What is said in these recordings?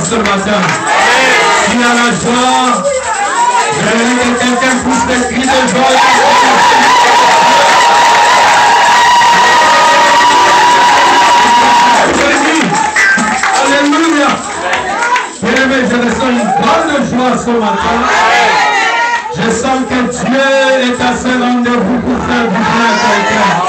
ce matin. S'il y a la joie, je veux que quelqu'un pousse des cris de joie. Alléluia. Bien-aimé, je ressens une grande joie ce matin. Je sens que Dieu est à ce rendez-vous pour faire du bien à quelqu'un.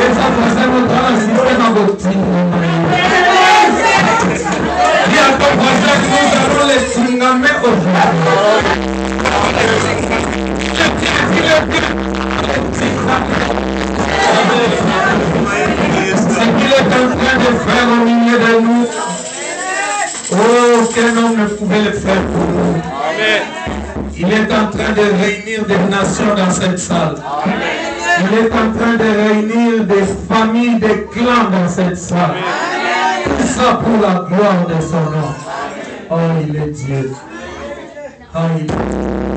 Esa frase no está así, pouvez le faire pour nous. Amen. Il est en train de réunir des nations dans cette salle. Amen. Il est en train de réunir des familles, des clans dans cette salle. Tout ça pour la gloire de son nom. Oh, il est Dieu. Oh, il est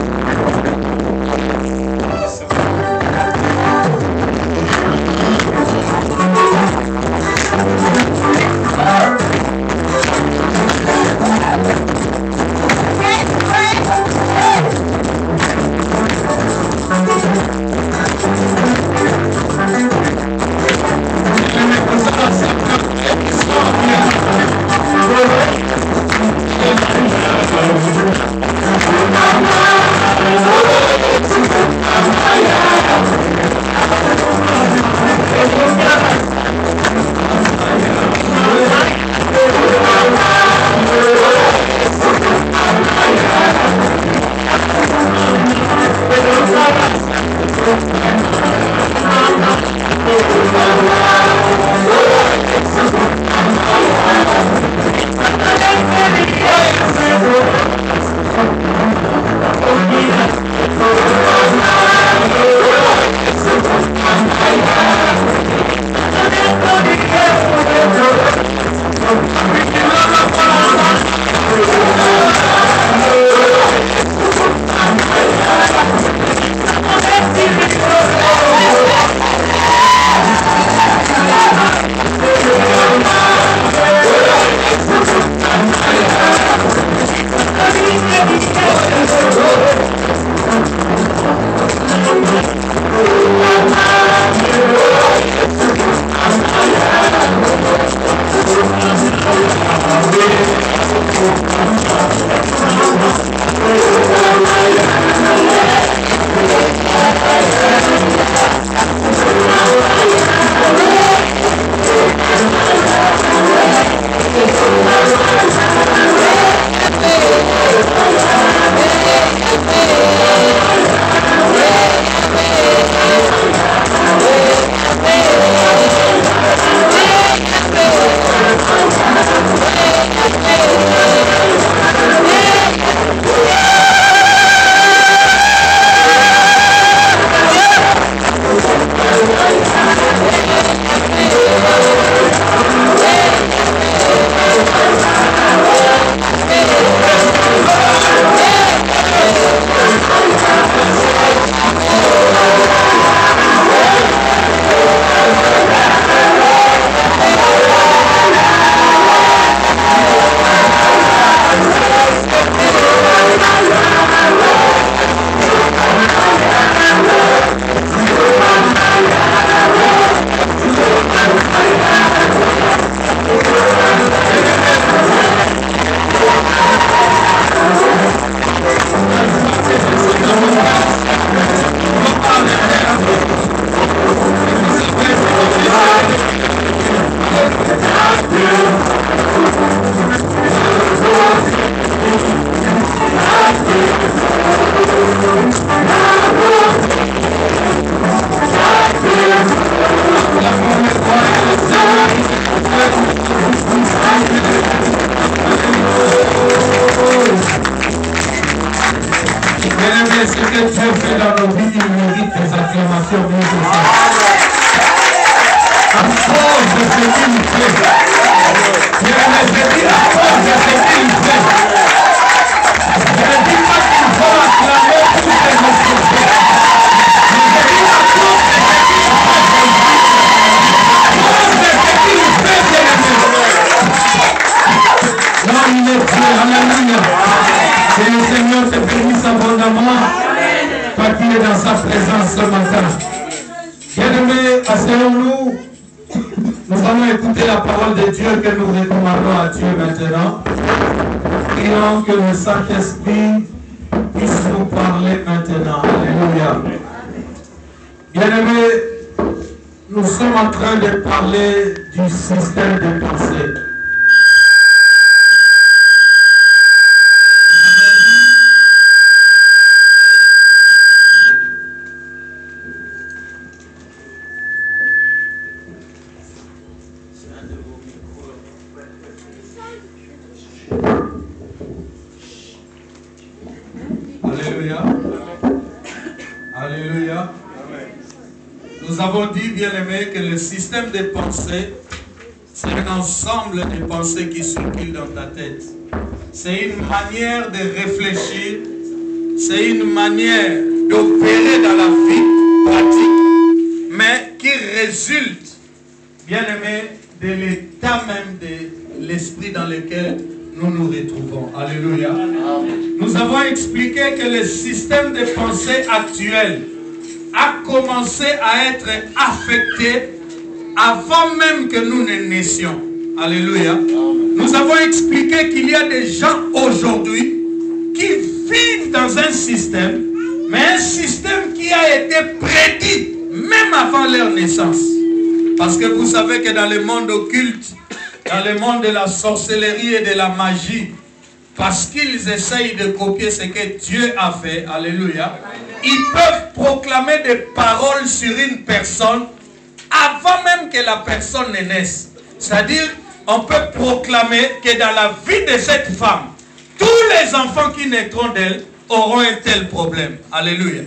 que le Saint-Esprit puisse nous parler maintenant. Alléluia. Bien-aimés, nous sommes en train de parler du système de pensée. Alléluia. Alléluia. Nous avons dit, bien-aimés, que le système de pensée, c'est un ensemble de pensées qui circulent dans ta tête. C'est une manière de réfléchir, c'est une manière d'opérer dans la vie pratique, mais qui résulte, bien-aimés, de l'état même de l'esprit dans lequel nous nous retrouvons. Alléluia. Nous avons expliqué que le système de pensée actuel a commencé à être affecté avant même que nous ne naissions. Alléluia. Nous avons expliqué qu'il y a des gens aujourd'hui qui vivent dans un système, mais un système qui a été prédit même avant leur naissance. Parce que vous savez que dans le monde occulte, dans le monde de la sorcellerie et de la magie, parce qu'ils essayent de copier ce que Dieu a fait, alléluia, ils peuvent proclamer des paroles sur une personne avant même que la personne ne naisse. C'est-à-dire, on peut proclamer que dans la vie de cette femme, tous les enfants qui naîtront d'elle auront un tel problème. Alléluia.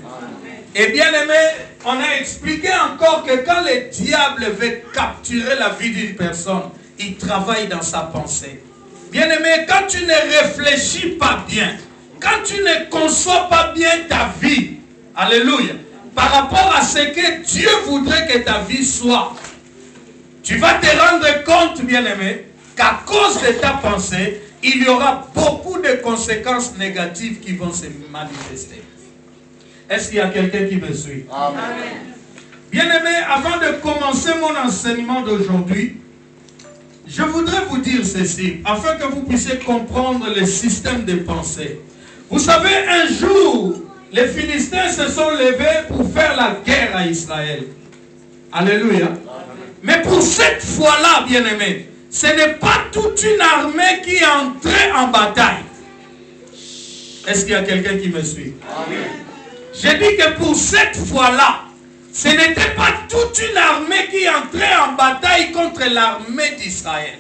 Et bien aimé, on a expliqué encore que quand le diable veut capturer la vie d'une personne, il travaille dans sa pensée. Bien aimé, quand tu ne réfléchis pas bien, quand tu ne conçois pas bien ta vie, alléluia, par rapport à ce que Dieu voudrait que ta vie soit, tu vas te rendre compte, bien-aimé, qu'à cause de ta pensée, il y aura beaucoup de conséquences négatives qui vont se manifester. Est-ce qu'il y a quelqu'un qui me suit? Amen. Bien-aimé, avant de commencer mon enseignement d'aujourd'hui, je voudrais vous dire ceci, afin que vous puissiez comprendre le système de pensée. Vous savez, un jour, les Philistins se sont levés pour faire la guerre à Israël. Alléluia. Mais pour cette fois-là, bien-aimé, ce n'est pas toute une armée qui est entrée en bataille. Est-ce qu'il y a quelqu'un qui me suit? Amen. J'ai dit que pour cette fois-là, ce n'était pas toute une armée qui entrait en bataille contre l'armée d'Israël.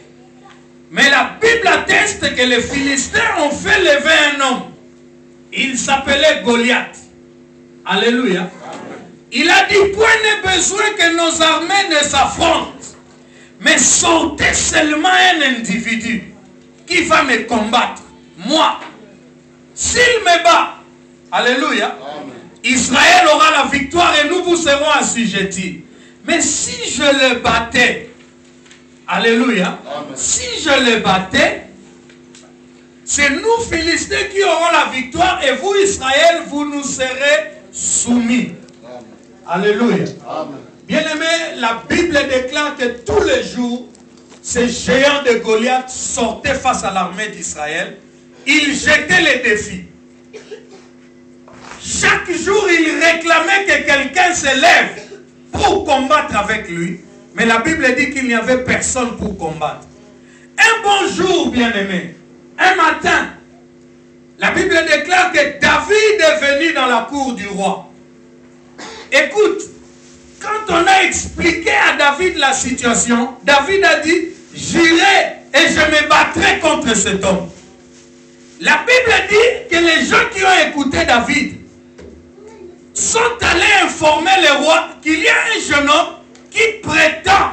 Mais la Bible atteste que les Philistins ont fait lever un homme. Il s'appelait Goliath. Alléluia. Il a dit, point n'est besoin que nos armées ne s'affrontent. Mais sortez seulement un individu qui va me combattre. Moi. S'il me bat, alléluia, Israël aura la victoire et nous vous serons assujettis. Mais si je le battais, alléluia, si je le battais, c'est nous Philistins qui aurons la victoire et vous Israël, vous nous serez soumis. Alléluia. Bien-aimé, la Bible déclare que tous les jours, ces géants de Goliath sortaient face à l'armée d'Israël. Ils jetaient les défis. Chaque jour, il réclamait que quelqu'un se lève pour combattre avec lui. Mais la Bible dit qu'il n'y avait personne pour combattre. Un bon jour, bien-aimé, un matin, la Bible déclare que David est venu dans la cour du roi. Écoute, quand on a expliqué à David la situation, David a dit, j'irai et je me battrai contre cet homme. La Bible dit que les gens qui ont écouté David sont allés informer le roi qu'il y a un jeune homme qui prétend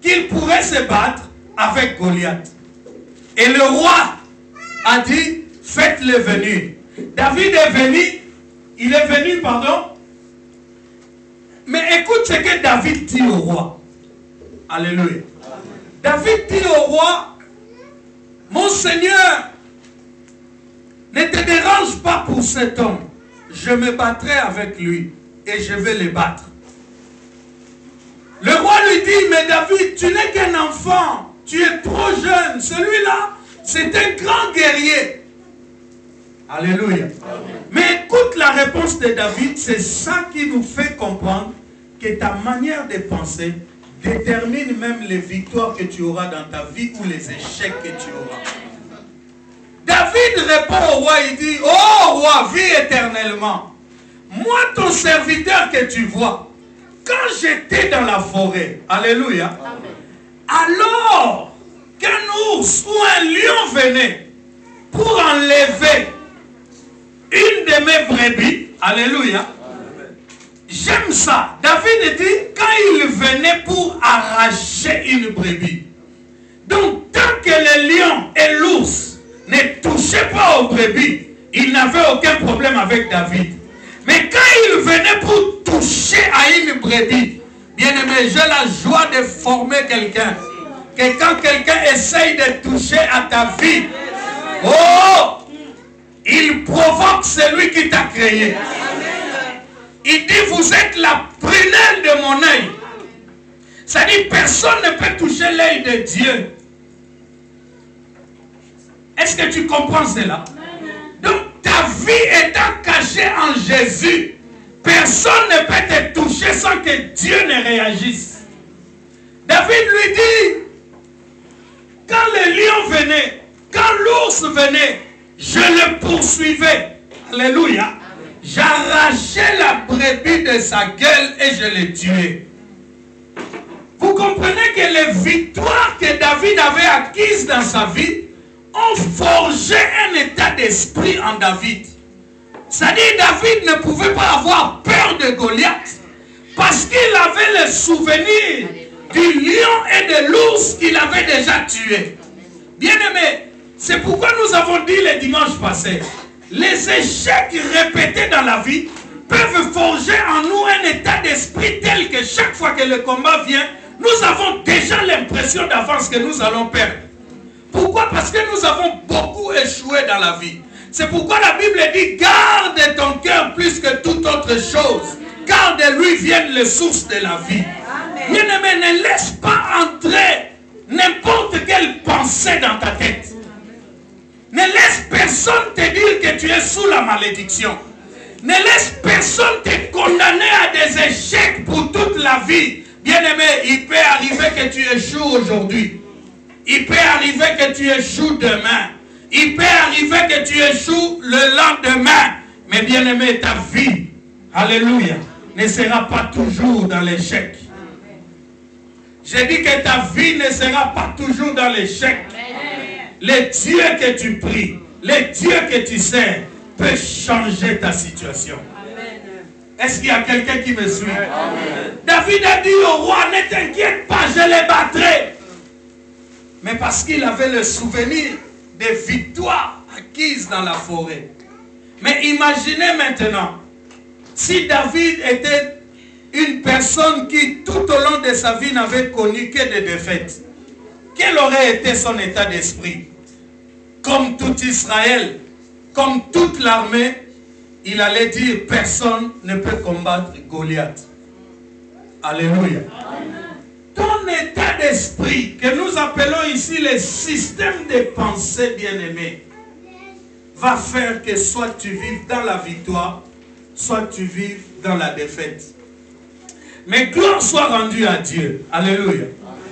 qu'il pourrait se battre avec Goliath. Et le roi a dit, faites-le venir. David est venu, il est venu, pardon. Mais écoute ce que David dit au roi. Alléluia. David dit au roi, mon Seigneur, ne te dérange pas pour cet homme. Je me battrai avec lui et je vais le battre. Le roi lui dit, mais David, tu n'es qu'un enfant. Tu es trop jeune. Celui-là, c'est un grand guerrier. Alléluia. Mais écoute la réponse de David, c'est ça qui nous fait comprendre que ta manière de penser détermine même les victoires que tu auras dans ta vie ou les échecs que tu auras. David répond au roi, il dit, oh roi, vis éternellement. Moi, ton serviteur que tu vois, quand j'étais dans la forêt, alléluia, alors qu'un ours ou un lion venait pour enlever une de de mes brebis. Alléluia. J'aime ça. David dit, quand il venait pour arracher une brebis. Donc, tant que le lion et l'ours ne touchaient pas aux brebis, il n'avait aucun problème avec David. Mais quand il venait pour toucher à une brebis, bien aimé, j'ai la joie de former quelqu'un. Que quand quelqu'un essaye de toucher à ta vie, oh, il provoque celui qui t'a créé. Il dit, vous êtes la prunelle de mon œil. Ça dit, personne ne peut toucher l'œil de Dieu. Est-ce que tu comprends cela? Donc, ta vie étant cachée en Jésus, personne ne peut te toucher sans que Dieu ne réagisse. David lui dit, quand le lion venait, quand l'ours venait, je le poursuivais. Alléluia. J'arrachais la brebis de sa gueule et je l'ai tué. Vous comprenez que les victoires que David avait acquises dans sa vie ont forgé un état d'esprit en David. C'est-à-dire David ne pouvait pas avoir peur de Goliath parce qu'il avait le souvenir du lion et de l'ours qu'il avait déjà tué. Bien-aimés, c'est pourquoi nous avons dit le dimanche passé, les échecs répétés dans la vie peuvent forger en nous un état d'esprit tel que chaque fois que le combat vient, nous avons déjà l'impression d'avance que nous allons perdre. Pourquoi? Parce que nous avons beaucoup échoué dans la vie. C'est pourquoi la Bible dit, garde ton cœur plus que toute autre chose, car de lui viennent les sources de la vie. Bien-aimé, ne laisse pas entrer n'importe quelle pensée dans ta tête. Ne laisse personne te dire que tu es sous la malédiction. Ne laisse personne te condamner à des échecs pour toute la vie. Bien-aimé, il peut arriver que tu échoues aujourd'hui. Il peut arriver que tu échoues demain. Il peut arriver que tu échoues le lendemain. Mais bien-aimé, ta vie, alléluia, ne sera pas toujours dans l'échec. J'ai dit que ta vie ne sera pas toujours dans l'échec. Le Dieu que tu pries, le Dieu que tu sers, peut changer ta situation. Est-ce qu'il y a quelqu'un qui me suit? Amen. David a dit au roi, ne t'inquiète pas, je les battrai. Mais parce qu'il avait le souvenir des victoires acquises dans la forêt. Mais imaginez maintenant, si David était une personne qui tout au long de sa vie n'avait connu que des défaites, quel aurait été son état d'esprit? Comme tout Israël, comme toute l'armée, il allait dire, personne ne peut combattre Goliath. Alléluia. Ton état d'esprit, que nous appelons ici le système de pensée bien-aimé, va faire que soit tu vives dans la victoire, soit tu vives dans la défaite. Mais gloire soit rendue à Dieu. Alléluia.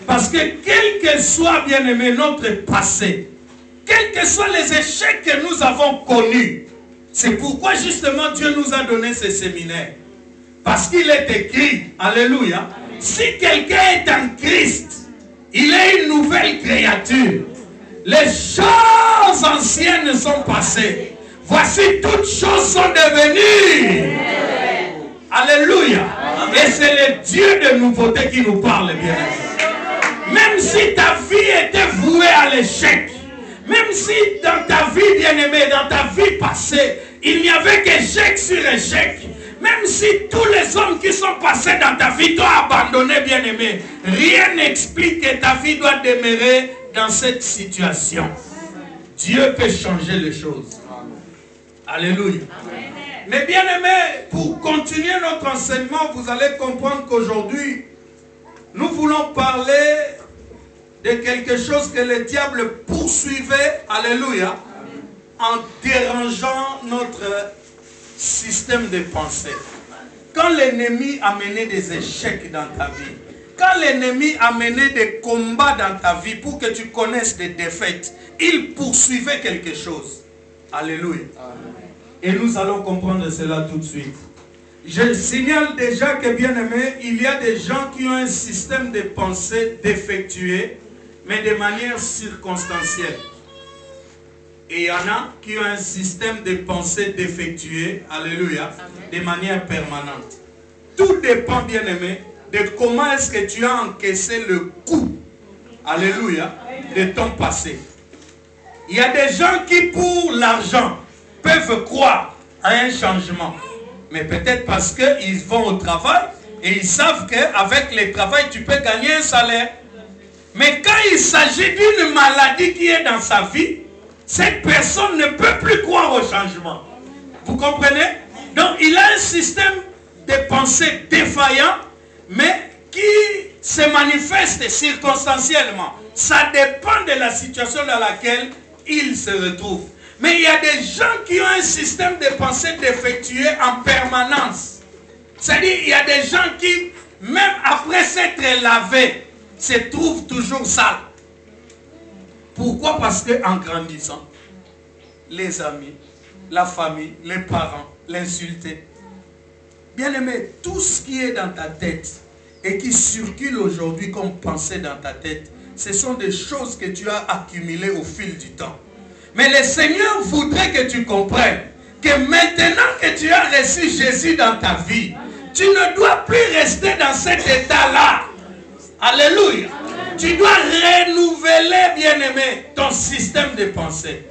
Parce que quel que soit, bien-aimé, notre passé, quels que soient les échecs que nous avons connus, c'est pourquoi justement Dieu nous a donné ce séminaire. Parce qu'il est écrit, alléluia, si quelqu'un est en Christ, il est une nouvelle créature. Les choses anciennes sont passées. Voici toutes choses sont devenues. Alléluia. Et c'est le Dieu de nouveauté qui nous parle bien. Même si ta vie était vouée à l'échec, même si dans ta vie bien-aimée, dans ta vie passée, il n'y avait qu'échec sur échec, même si tous les hommes qui sont passés dans ta vie t'ont abandonné bien-aimé, rien n'explique que ta vie doit demeurer dans cette situation. Dieu peut changer les choses. Alléluia. Mais bien-aimé, pour continuer notre enseignement, vous allez comprendre qu'aujourd'hui, nous voulons parler de quelque chose que le diable poursuivait, alléluia, en dérangeant notre système de pensée. Quand l'ennemi amenait des échecs dans ta vie, quand l'ennemi amenait des combats dans ta vie pour que tu connaisses des défaites, il poursuivait quelque chose. Alléluia. Et nous allons comprendre cela tout de suite. Je signale déjà que, bien aimé, il y a des gens qui ont un système de pensée défectué, mais de manière circonstancielle. Et il y en a qui ont un système de pensée défectué, alléluia, de manière permanente. Tout dépend, bien-aimé, de comment est-ce que tu as encaissé le coup, alléluia, de ton passé. Il y a des gens qui, pour l'argent, peuvent croire à un changement. Mais peut-être parce qu'ils vont au travail et ils savent qu'avec le travail, tu peux gagner un salaire. Mais quand il s'agit d'une maladie qui est dans sa vie, cette personne ne peut plus croire au changement. Vous comprenez? Donc il a un système de pensée défaillant, mais qui se manifeste circonstanciellement. Ça dépend de la situation dans laquelle il se retrouve. Mais il y a des gens qui ont un système de pensée défectué en permanence. C'est-à-dire, il y a des gens qui, même après s'être lavés, se trouvent toujours sales. Pourquoi? Parce qu'en grandissant, les amis, la famille, les parents, l'insulter. Bien-aimé, tout ce qui est dans ta tête et qui circule aujourd'hui comme pensée dans ta tête, ce sont des choses que tu as accumulées au fil du temps. Mais le Seigneur voudrait que tu comprennes que maintenant que tu as reçu Jésus dans ta vie, tu ne dois plus rester dans cet état-là. Alléluia. Tu dois renouveler, bien-aimé, ton système de pensée.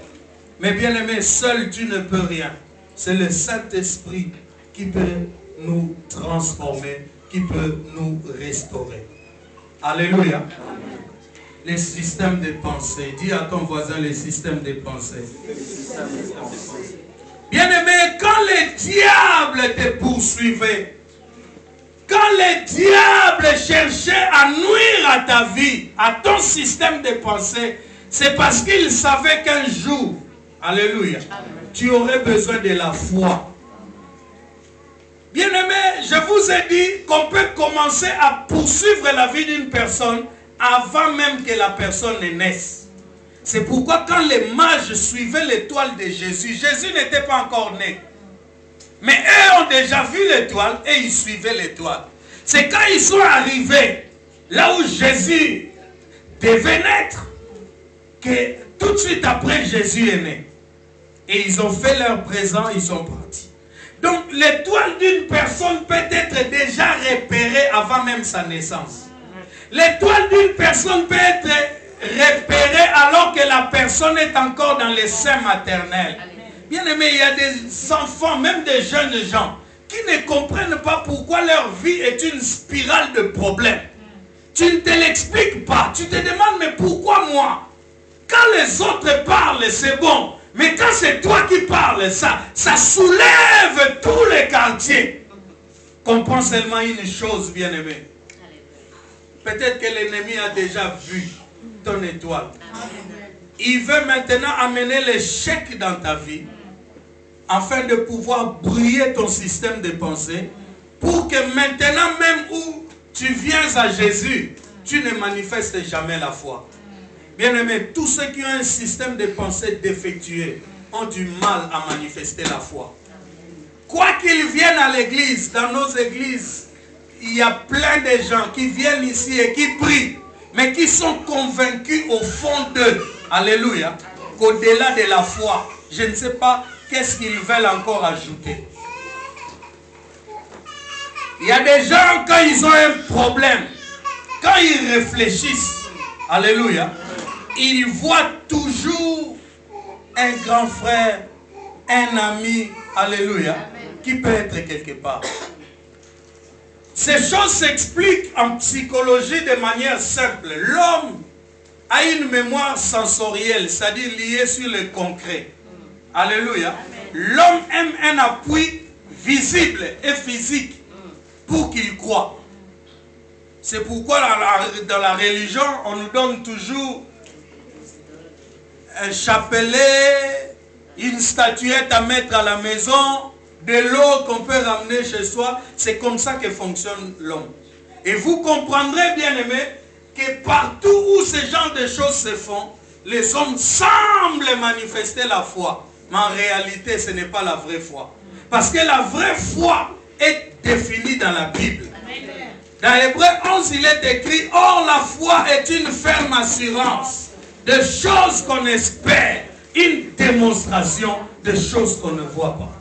Mais bien-aimé, seul tu ne peux rien. C'est le Saint-Esprit qui peut nous transformer, qui peut nous restaurer. Alléluia. Les systèmes de pensée. Dis à ton voisin les systèmes de pensée. Bien-aimé, quand le diable te poursuivait, quand le diable cherchait à nuire à ta vie, à ton système de pensée, c'est parce qu'il savait qu'un jour, alléluia, tu aurais besoin de la foi. Bien-aimé, je vous ai dit qu'on peut commencer à poursuivre la vie d'une personne avant même que la personne ne naisse. C'est pourquoi quand les mages suivaient l'étoile de Jésus, Jésus n'était pas encore né. Mais eux ont déjà vu l'étoile et ils suivaient l'étoile. C'est quand ils sont arrivés là où Jésus devait naître que tout de suite après Jésus est né. Et ils ont fait leur présent, ils sont partis. Donc l'étoile d'une personne peut être déjà repérée avant même sa naissance. L'étoile d'une personne peut être repérée alors que la personne est encore dans les seins maternels. Bien aimé, il y a des enfants, même des jeunes gens, qui ne comprennent pas pourquoi leur vie est une spirale de problèmes. Tu ne te l'expliques pas. Tu te demandes, mais pourquoi moi? Quand les autres parlent, c'est bon. Mais quand c'est toi qui parles, ça soulève tous les quartiers. Comprends seulement une chose, bien-aimé. Peut-être que l'ennemi a déjà vu ton étoile. Il veut maintenant amener l'échec dans ta vie afin de pouvoir brouiller ton système de pensée pour que maintenant même où tu viens à Jésus, tu ne manifestes jamais la foi. Bien-aimés, tous ceux qui ont un système de pensée défectué ont du mal à manifester la foi. Quoi qu'ils viennent à l'église, dans nos églises, il y a plein de gens qui viennent ici et qui prient, mais qui sont convaincus au fond d'eux, alléluia, qu'au-delà de la foi, je ne sais pas qu'est-ce qu'ils veulent encore ajouter. Il y a des gens, quand ils ont un problème, quand ils réfléchissent, alléluia, ils voient toujours un grand frère, un ami, alléluia, qui peut être quelque part. Ces choses s'expliquent en psychologie de manière simple. L'homme a une mémoire sensorielle, c'est-à-dire liée sur le concret. Alléluia. L'homme aime un appui visible et physique pour qu'il croie. C'est pourquoi dans la religion, on nous donne toujours un chapelet, une statuette à mettre à la maison, de l'eau qu'on peut ramener chez soi. C'est comme ça que fonctionne l'homme. Et vous comprendrez, bien aimé, que partout où ce genre de choses se font, les hommes semblent manifester la foi. Mais en réalité, ce n'est pas la vraie foi. Parce que la vraie foi est définie dans la Bible. Dans Hébreux 11, il est écrit, « Or la foi est une ferme assurance de choses qu'on espère, une démonstration de choses qu'on ne voit pas.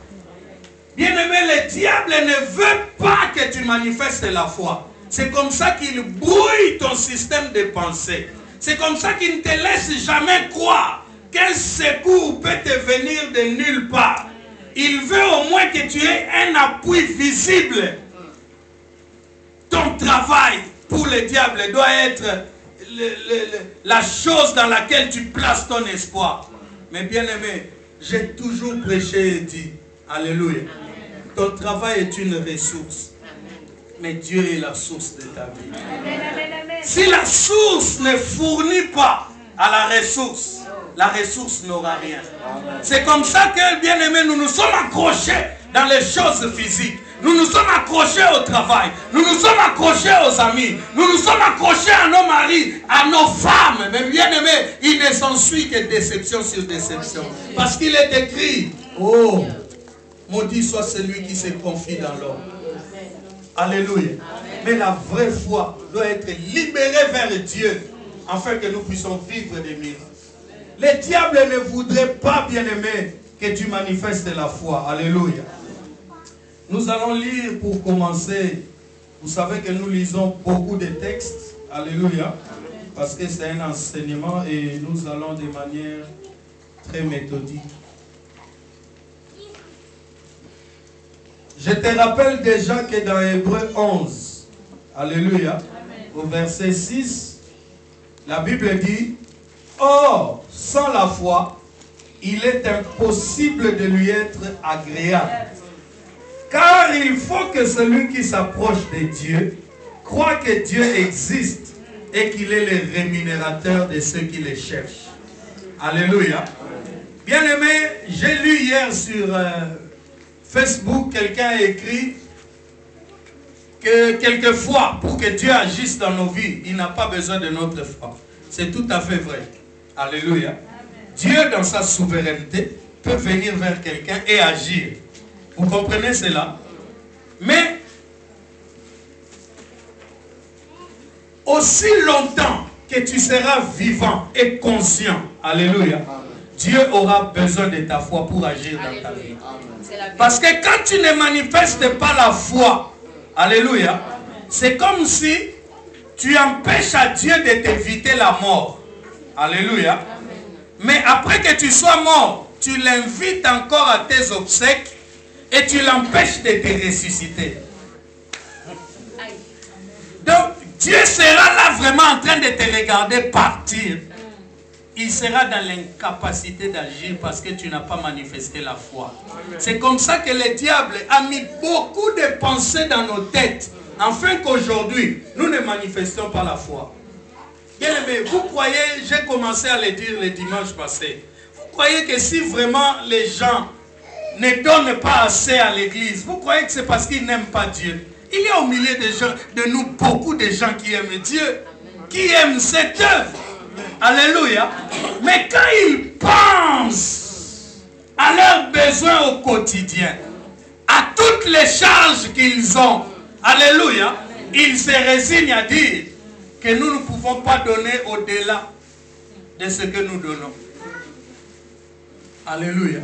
Bien-aimé, le diable ne veut pas que tu manifestes la foi. C'est comme ça qu'il brouille ton système de pensée. C'est comme ça qu'il ne te laisse jamais croire qu'un secours peut te venir de nulle part. Il veut au moins que tu aies un appui visible. Ton travail pour le diable doit être la chose dans laquelle tu places ton espoir. Mais bien aimé, j'ai toujours prêché et dit, alléluia, ton travail est une ressource. Mais Dieu est la source de ta vie. Si la source ne fournit pas à la ressource n'aura rien. C'est comme ça que, bien aimé, nous nous sommes accrochés dans les choses physiques. Nous nous sommes accrochés au travail. Nous nous sommes accrochés aux amis. Nous nous sommes accrochés à nos maris, à nos femmes. Mais bien aimé, il ne s'ensuit que déception sur déception. Parce qu'il est écrit, oh, maudit soit celui qui se confie dans l'homme. Alléluia. Mais la vraie foi doit être libérée vers Dieu, afin que nous puissions vivre des miracles. Le diable ne voudrait pas, bien aimé, que tu manifestes la foi. Alléluia. Nous allons lire pour commencer. Vous savez que nous lisons beaucoup de textes. Alléluia. Parce que c'est un enseignement et nous allons de manière très méthodique. Je te rappelle déjà que dans Hébreux 11, alléluia, au verset 6, la Bible dit, « Or, sans la foi, il est impossible de lui être agréable. Car il faut que celui qui s'approche de Dieu croit que Dieu existe et qu'il est le rémunérateur de ceux qui le cherchent. » Alléluia. Bien-aimé, j'ai lu hier sur Facebook, quelqu'un a écrit que quelquefois, pour que Dieu agisse dans nos vies, il n'a pas besoin de notre foi. C'est tout à fait vrai. Alléluia. Amen. Dieu, dans sa souveraineté, peut venir vers quelqu'un et agir. Vous comprenez cela? Mais, aussi longtemps que tu seras vivant et conscient, alléluia, Dieu aura besoin de ta foi pour agir dans ta vie. Parce que quand tu ne manifestes pas la foi, alléluia, c'est comme si tu empêches à Dieu de t'éviter la mort. Alléluia. Mais après que tu sois mort, tu l'invites encore à tes obsèques et tu l'empêches de te ressusciter. Donc, Dieu sera là vraiment en train de te regarder partir. Il sera dans l'incapacité d'agir parce que tu n'as pas manifesté la foi. C'est comme ça que le diable a mis beaucoup de pensées dans nos têtes, afin qu'aujourd'hui, nous ne manifestions pas la foi. Bien aimé, vous croyez, j'ai commencé à le dire le dimanche passé, vous croyez que si vraiment les gens ne donnent pas assez à l'église, vous croyez que c'est parce qu'ils n'aiment pas Dieu? Il y a au milieu de nous beaucoup de gens qui aiment Dieu, qui aiment cette œuvre. Alléluia. Mais quand ils pensent à leurs besoins au quotidien, à toutes les charges qu'ils ont, alléluia, ils se résignent à dire que nous ne pouvons pas donner au-delà de ce que nous donnons. Alléluia.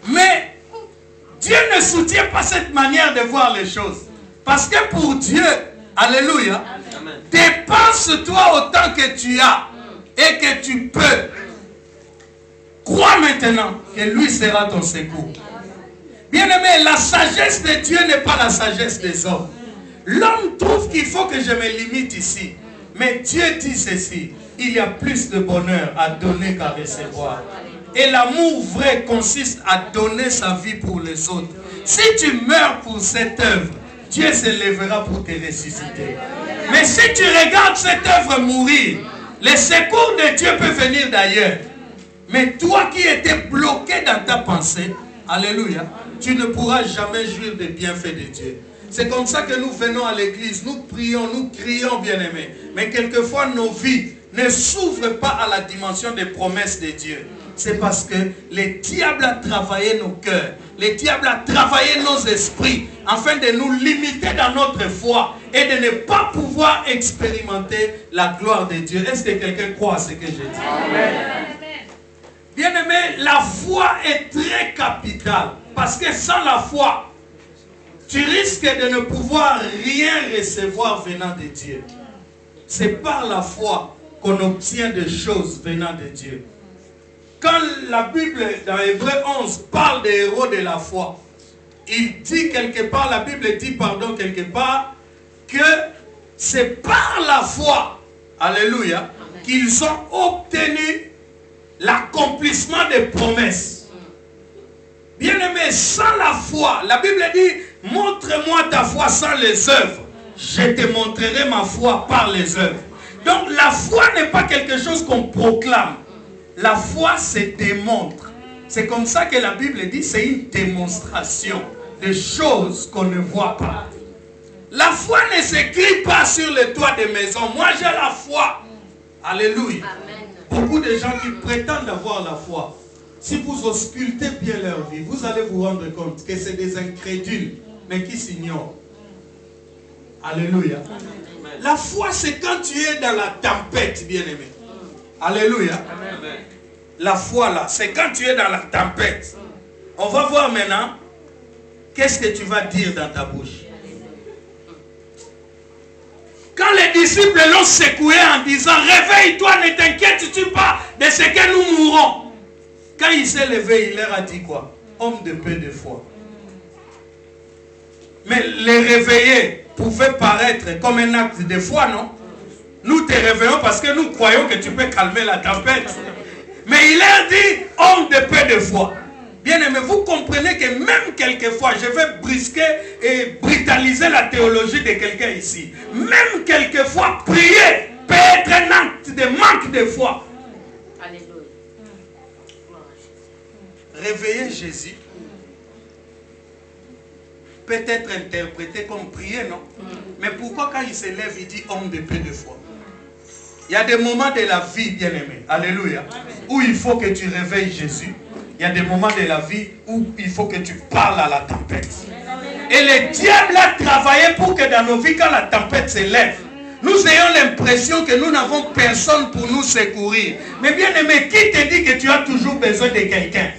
Mais Dieu ne soutient pas cette manière de voir les choses. Parce que pour Dieu, alléluia, dépense-toi autant que tu as et que tu peux. Crois maintenant que lui sera ton secours. Bien-aimé, la sagesse de Dieu n'est pas la sagesse des hommes. L'homme trouve qu'il faut que je me limite ici. Mais Dieu dit ceci, il y a plus de bonheur à donner qu'à recevoir. Et l'amour vrai consiste à donner sa vie pour les autres. Si tu meurs pour cette œuvre, Dieu se lèvera pour te ressusciter. Mais si tu regardes cette œuvre mourir, le secours de Dieu peut venir d'ailleurs. Mais toi qui étais bloqué dans ta pensée, alléluia, tu ne pourras jamais jouir des bienfaits de Dieu. C'est comme ça que nous venons à l'église, nous prions, nous crions, bien-aimés. Mais quelquefois nos vies ne s'ouvrent pas à la dimension des promesses de Dieu. C'est parce que le diable a travaillé nos cœurs. Le diable a travaillé nos esprits afin de nous limiter dans notre foi et de ne pas pouvoir expérimenter la gloire de Dieu. Est-ce que quelqu'un croit à ce que je dis? Amen. Bien-aimé, la foi est très capitale. Parce que sans la foi, tu risques de ne pouvoir rien recevoir venant de Dieu. C'est par la foi qu'on obtient des choses venant de Dieu. Quand la Bible, dans Hébreux 11, parle des héros de la foi, il dit quelque part, la Bible dit, pardon, quelque part, que c'est par la foi, alléluia, qu'ils ont obtenu l'accomplissement des promesses. Bien-aimé, sans la foi, la Bible dit, montre-moi ta foi sans les œuvres. Je te montrerai ma foi par les œuvres. Donc la foi n'est pas quelque chose qu'on proclame. La foi se démontre. C'est comme ça que la Bible dit, c'est une démonstration de choses qu'on ne voit pas. La foi ne s'écrit pas sur les toits des maisons. Moi j'ai la foi. Alléluia. Amen. Beaucoup de gens qui prétendent avoir la foi, si vous auscultez bien leur vie, vous allez vous rendre compte que c'est des incrédules, mais qui s'ignorent. Alléluia. Amen. La foi, c'est quand tu es dans la tempête, bien-aimé. Alléluia. Amen. La foi, là, c'est quand tu es dans la tempête. On va voir maintenant, qu'est-ce que tu vas dire dans ta bouche. Quand les disciples l'ont secoué en disant, réveille-toi, ne t'inquiètes-tu pas de ce que nous mourrons. Quand il s'est levé, il leur a dit quoi? Homme de peu de foi. Mais les réveiller pouvait paraître comme un acte de foi, non? Nous te réveillons parce que nous croyons que tu peux calmer la tempête. Mais il leur dit, homme de peu de foi. Bien aimé, vous comprenez que même quelquefois, je vais brusquer et brutaliser la théologie de quelqu'un ici. Même quelquefois, prier peut être un acte de manque de foi. Alléluia. Réveiller Jésus peut être interprété comme prier, non? Mais pourquoi quand il se lève, il dit homme de peu de foi? Il y a des moments de la vie, bien aimé, alléluia, où il faut que tu réveilles Jésus. Il y a des moments de la vie où il faut que tu parles à la tempête. Et le diable a travaillé pour que dans nos vies, quand la tempête se lève, nous ayons l'impression que nous n'avons personne pour nous secourir. Mais bien aimé, qui te dit que tu as toujours besoin de quelqu'un?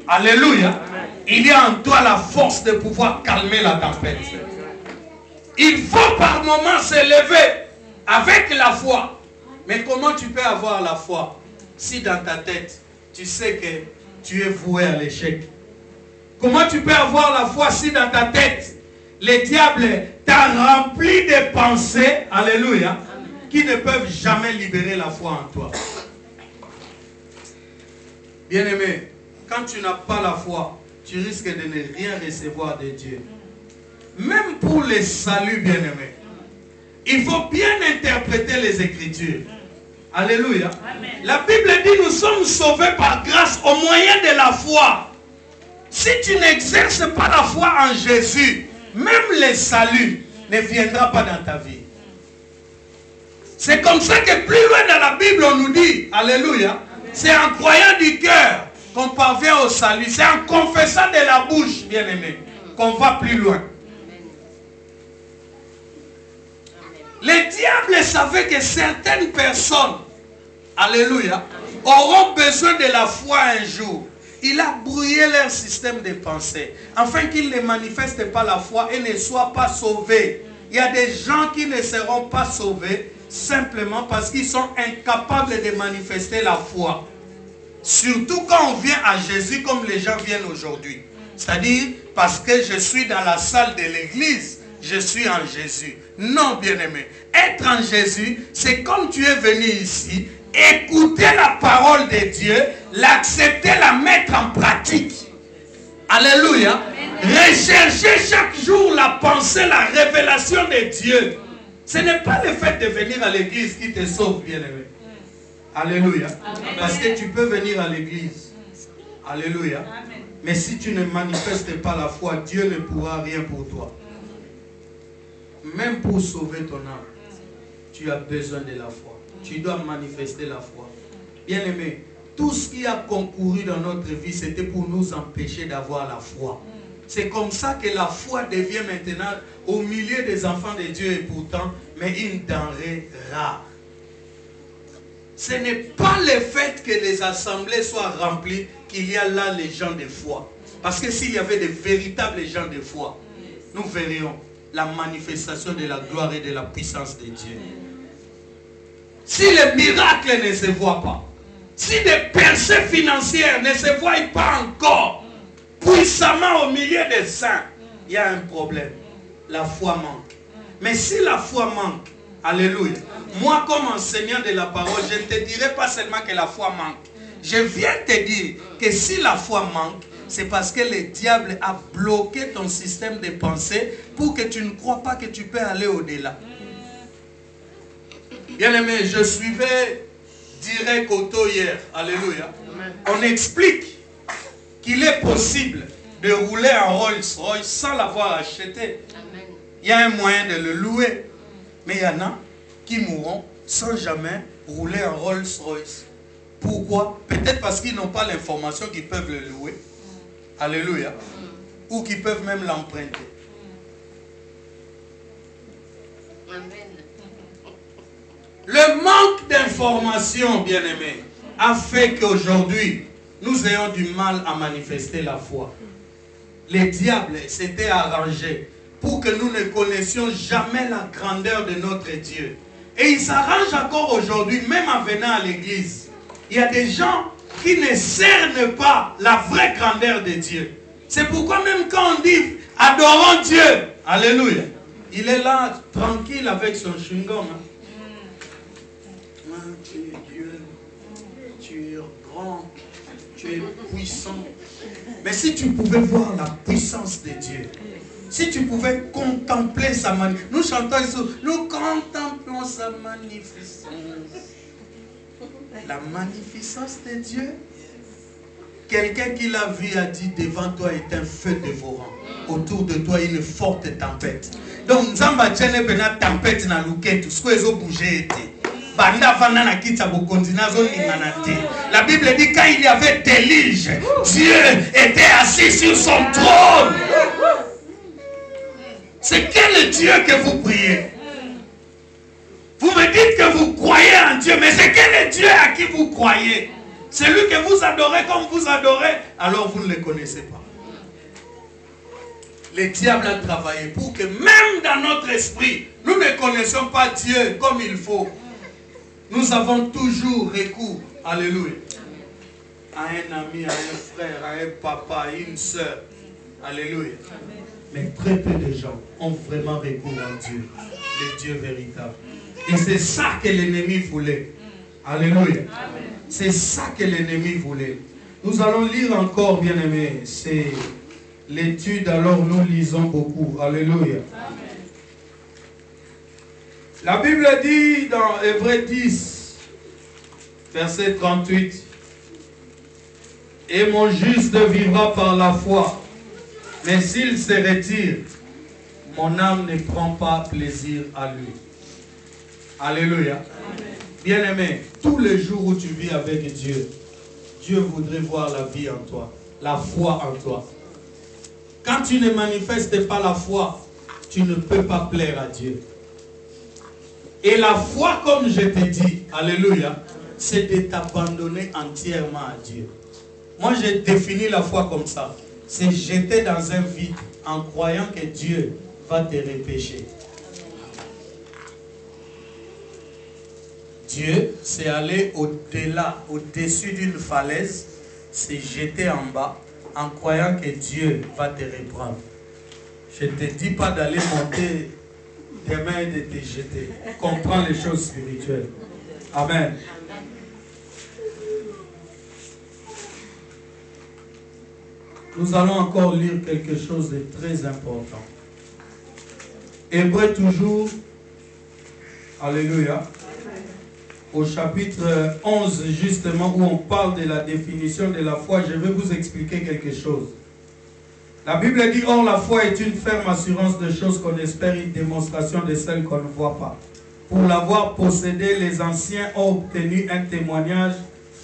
Alléluia. Il y a en toi la force de pouvoir calmer la tempête. Il faut par moments se lever avec la foi. Mais comment tu peux avoir la foi si dans ta tête, tu sais que tu es voué à l'échec? Comment tu peux avoir la foi si dans ta tête, le diable t'a rempli de pensées, alléluia, qui ne peuvent jamais libérer la foi en toi? Bien-aimé, quand tu n'as pas la foi, tu risques de ne rien recevoir de Dieu. Même pour le salut, bien-aimé, il faut bien interpréter les Écritures. Alléluia. Amen. La Bible dit nous sommes sauvés par grâce au moyen de la foi. Si tu n'exerces pas la foi en Jésus, même le salut ne viendra pas dans ta vie. C'est comme ça que plus loin dans la Bible on nous dit, alléluia, c'est en croyant du cœur qu'on parvient au salut. C'est en confessant de la bouche, bien aimé, qu'on va plus loin. Le diable savait que certaines personnes, alléluia, auront besoin de la foi un jour. Il a brouillé leur système de pensée, afin qu'ils ne manifestent pas la foi et ne soient pas sauvés. Il y a des gens qui ne seront pas sauvés simplement parce qu'ils sont incapables de manifester la foi. Surtout quand on vient à Jésus comme les gens viennent aujourd'hui. C'est-à-dire parce que je suis dans la salle de l'église, je suis en Jésus. Non, bien-aimé. Être en Jésus, c'est comme tu es venu ici, écouter la parole de Dieu, l'accepter, la mettre en pratique. Alléluia. Rechercher chaque jour la pensée, la révélation de Dieu. Ce n'est pas le fait de venir à l'église qui te sauve, bien-aimé. Alléluia. Amen. Parce que tu peux venir à l'église. Alléluia. Amen. Mais si tu ne manifestes pas la foi, Dieu ne pourra rien pour toi. Même pour sauver ton âme, tu as besoin de la foi. Tu dois manifester la foi. Bien-aimé, tout ce qui a concouru dans notre vie, c'était pour nous empêcher d'avoir la foi. C'est comme ça que la foi devient maintenant au milieu des enfants de Dieu et pourtant, mais une denrée rare. Ce n'est pas le fait que les assemblées soient remplies qu'il y a là les gens de foi. Parce que s'il y avait de véritables gens de foi, nous verrions la manifestation de la gloire et de la puissance de Dieu. Si les miracles ne se voient pas, si des percées financières ne se voient pas encore puissamment au milieu des saints, il y a un problème. La foi manque. Mais si la foi manque, alléluia, moi comme enseignant de la parole, je ne te dirai pas seulement que la foi manque. Je viens te dire que si la foi manque, c'est parce que le diable a bloqué ton système de pensée pour que tu ne crois pas que tu peux aller au-delà. Bien-aimé, je suivais Direct Auto hier. Alléluia. On explique qu'il est possible de rouler en Rolls-Royce sans l'avoir acheté. Il y a un moyen de le louer. Mais il y en a qui mourront sans jamais rouler en Rolls-Royce. Pourquoi? Peut-être parce qu'ils n'ont pas l'information qu'ils peuvent le louer. Alléluia. Ou qu'ils peuvent même l'emprunter. Le manque d'information, bien-aimé, a fait qu'aujourd'hui, nous ayons du mal à manifester la foi. Les diables s'étaient arrangés pour que nous ne connaissions jamais la grandeur de notre Dieu. Et ils s'arrangent encore aujourd'hui, même en venant à l'église. Il y a des gens qui ne cernent pas la vraie grandeur de Dieu. C'est pourquoi même quand on dit « adorons Dieu », alléluia, il est là, tranquille avec son chewing-gum. Tu es Dieu, tu es grand, tu es puissant. Mais si tu pouvais voir la puissance de Dieu, si tu pouvais contempler sa magnificence, nous chantons ici, nous contemplons sa magnificence. La magnificence de Dieu. Quelqu'un qui l'a vu a dit, devant toi est un feu dévorant. Autour de toi une forte tempête. Donc, Nzamba Tchene Bena tempête na luketu, ce que bougé était. La Bible dit quand il y avait déluge, Dieu était assis sur son trône. C'est quel Dieu que vous priez? Vous me dites que vous croyez en Dieu, mais c'est quel Dieu à qui vous croyez? Celui que vous adorez comme vous adorez, alors vous ne le connaissez pas. Le diable a travaillé pour que même dans notre esprit, nous ne connaissons pas Dieu comme il faut. Nous avons toujours recours, alléluia, à un ami, à un frère, à un papa, à une soeur, alléluia. Mais très peu de gens ont vraiment recours à Dieu, le Dieu véritable. Et c'est ça que l'ennemi voulait, alléluia. C'est ça que l'ennemi voulait. Nous allons lire encore, bien aimé, c'est l'étude, alors nous lisons beaucoup, alléluia. La Bible dit dans Hébreux 10, verset 38, « Et mon juste vivra par la foi, mais s'il se retire, mon âme ne prend pas plaisir à lui. » Alléluia. Bien-aimé, tous les jours où tu vis avec Dieu, Dieu voudrait voir la vie en toi, la foi en toi. Quand tu ne manifestes pas la foi, tu ne peux pas plaire à Dieu. Et la foi, comme je te dis, alléluia, c'est de t'abandonner entièrement à Dieu. Moi, j'ai défini la foi comme ça. C'est jeter dans un vide en croyant que Dieu va te repêcher. Dieu, c'est aller au-delà, au-dessus d'une falaise, c'est jeter en bas en croyant que Dieu va te reprendre. Je ne te dis pas d'aller monter demain et de te jeter. Comprends les choses spirituelles. Amen. Nous allons encore lire quelque chose de très important. Hébreux toujours. Alléluia. Au chapitre 11, justement, où on parle de la définition de la foi, je vais vous expliquer quelque chose. La Bible dit, « Or, la foi est une ferme assurance de choses qu'on espère, une démonstration de celles qu'on ne voit pas. Pour l'avoir possédé, les anciens ont obtenu un témoignage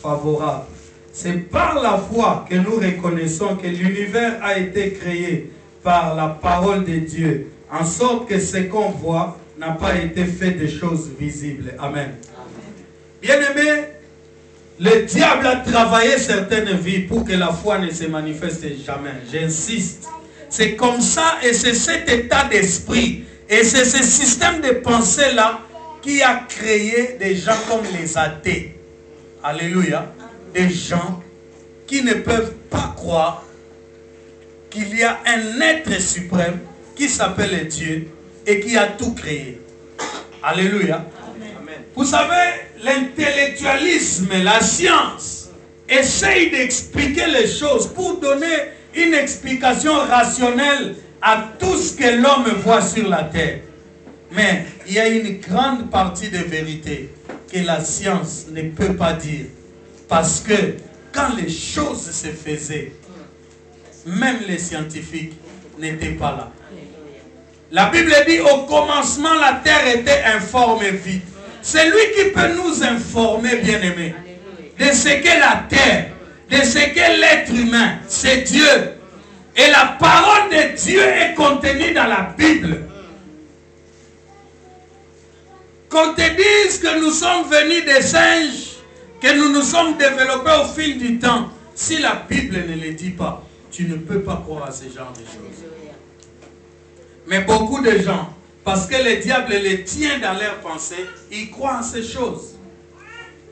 favorable. C'est par la foi que nous reconnaissons que l'univers a été créé par la parole de Dieu, en sorte que ce qu'on voit n'a pas été fait de choses visibles. » Amen. Bien-aimé, le diable a travaillé certaines vies pour que la foi ne se manifeste jamais. J'insiste. C'est comme ça et c'est cet état d'esprit et c'est ce système de pensée-là qui a créé des gens comme les athées. Alléluia. Des gens qui ne peuvent pas croire qu'il y a un être suprême qui s'appelle Dieu et qui a tout créé. Alléluia. Amen. Vous savez, l'intellectualisme, la science, essaye d'expliquer les choses pour donner une explication rationnelle à tout ce que l'homme voit sur la terre. Mais il y a une grande partie de vérité que la science ne peut pas dire. Parce que quand les choses se faisaient, même les scientifiques n'étaient pas là. La Bible dit au commencement la terre était informe et vide. C'est lui qui peut nous informer, bien-aimés, de ce qu'est la terre, de ce qu'est l'être humain. C'est Dieu. Et la parole de Dieu est contenue dans la Bible. Qu'on te dise que nous sommes venus des singes, que nous nous sommes développés au fil du temps, si la Bible ne le dit pas, tu ne peux pas croire à ce genre de choses. Mais beaucoup de gens, parce que le diable les tient dans leurs pensées, ils croient en ces choses.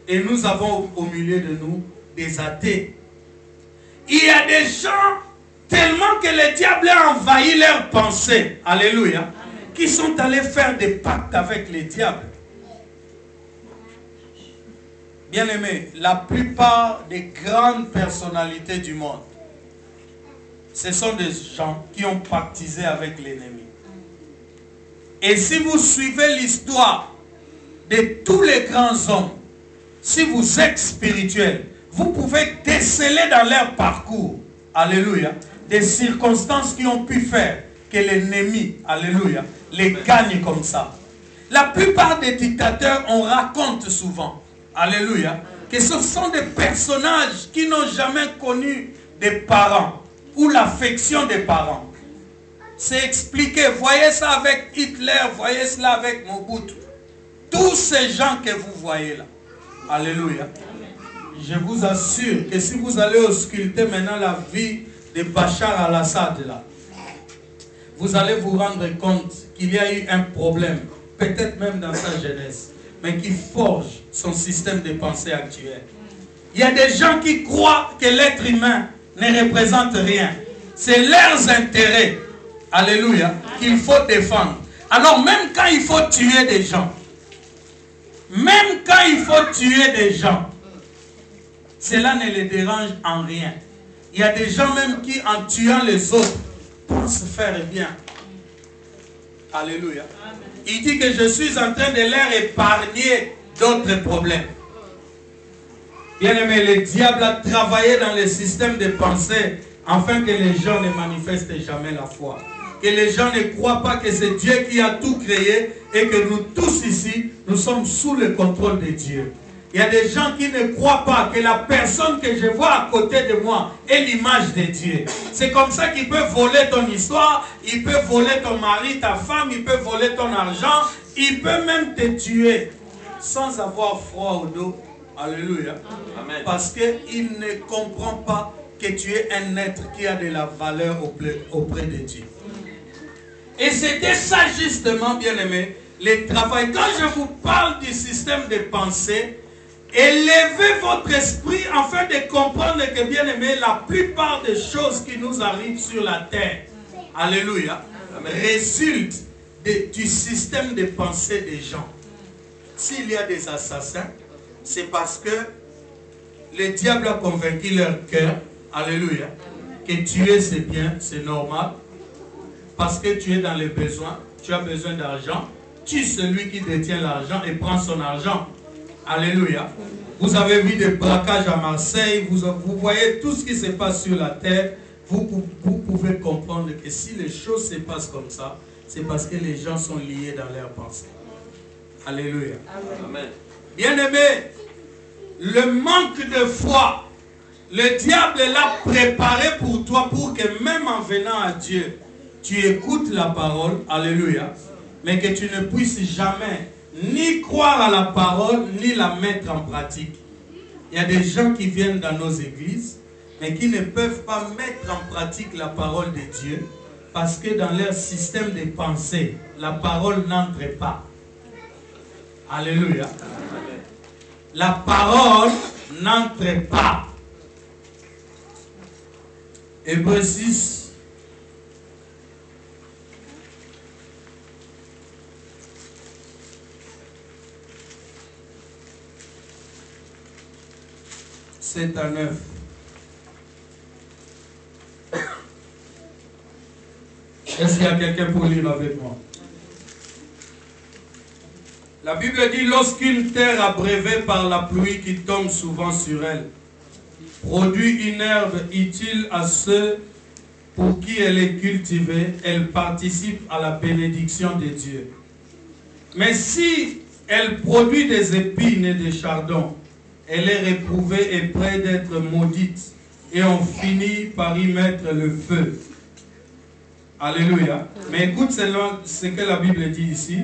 Et nous avons au milieu de nous des athées. Il y a des gens, tellement que le diable a envahi leurs pensées, alléluia, qui sont allés faire des pactes avec le diable. Bien-aimés, la plupart des grandes personnalités du monde, ce sont des gens qui ont pactisé avec l'ennemi. Et si vous suivez l'histoire de tous les grands hommes, si vous êtes spirituel, vous pouvez déceler dans leur parcours, alléluia, des circonstances qui ont pu faire que l'ennemi, alléluia, les gagne comme ça. La plupart des dictateurs, on raconte souvent, alléluia, que ce sont des personnages qui n'ont jamais connu des parents ou l'affection des parents. C'est expliqué. Voyez ça avec Hitler, voyez cela avec Mobutu. Tous ces gens que vous voyez là. Alléluia. Je vous assure que si vous allez ausculter maintenant la vie de Bachar al-Assad là, vous allez vous rendre compte qu'il y a eu un problème, peut-être même dans sa jeunesse, mais qui forge son système de pensée actuel. Il y a des gens qui croient que l'être humain ne représente rien. C'est leurs intérêts, alléluia, qu'il faut défendre. Alors même quand il faut tuer des gens, cela ne les dérange en rien. Il y a des gens même qui, en tuant les autres, pensent faire bien. Alléluia. Il dit que je suis en train de leur épargner d'autres problèmes. Bien-aimé, le diable a travaillé dans le système de pensée afin que les gens ne manifestent jamais la foi. Que les gens ne croient pas que c'est Dieu qui a tout créé et que nous tous ici, nous sommes sous le contrôle de Dieu. Il y a des gens qui ne croient pas que la personne que je vois à côté de moi est l'image de Dieu. C'est comme ça qu'il peut voler ton histoire, il peut voler ton mari, ta femme, il peut voler ton argent, il peut même te tuer sans avoir froid au dos. Alléluia. Amen. Parce qu'il ne comprend pas que tu es un être qui a de la valeur auprès de Dieu. Et c'était ça justement, bien-aimé, le travail. Quand je vous parle du système de pensée, élevez votre esprit afin de comprendre que, bien-aimé, la plupart des choses qui nous arrivent sur la terre, alléluia, résultent du système de pensée des gens. S'il y a des assassins, c'est parce que le diable a convaincu leur cœur, alléluia, que tuer c'est bien, c'est normal, parce que tu es dans les besoins, tu as besoin d'argent, tue celui qui détient l'argent et prend son argent. Alléluia. Vous avez vu des braquages à Marseille, vous voyez tout ce qui se passe sur la terre, vous pouvez comprendre que si les choses se passent comme ça, c'est parce que les gens sont liés dans leurs pensées. Alléluia. Amen. Bien-aimé, le manque de foi, le diable l'a préparé pour toi pour que même en venant à Dieu, tu écoutes la parole, alléluia, mais que tu ne puisses jamais ni croire à la parole, ni la mettre en pratique. Il y a des gens qui viennent dans nos églises, mais qui ne peuvent pas mettre en pratique la parole de Dieu, parce que dans leur système de pensée, la parole n'entre pas. Alléluia. La parole n'entre pas. Hébreux 6. C'est à 9. Est-ce qu'il y a quelqu'un pour lire avec moi? La Bible dit, lorsqu'une terre abreuvée par la pluie qui tombe souvent sur elle, produit une herbe utile à ceux pour qui elle est cultivée, elle participe à la bénédiction de Dieu. Mais si elle produit des épines et des chardons, elle est réprouvée et près d'être maudite, et on finit par y mettre le feu. Alléluia. Mais écoute ce que la Bible dit ici.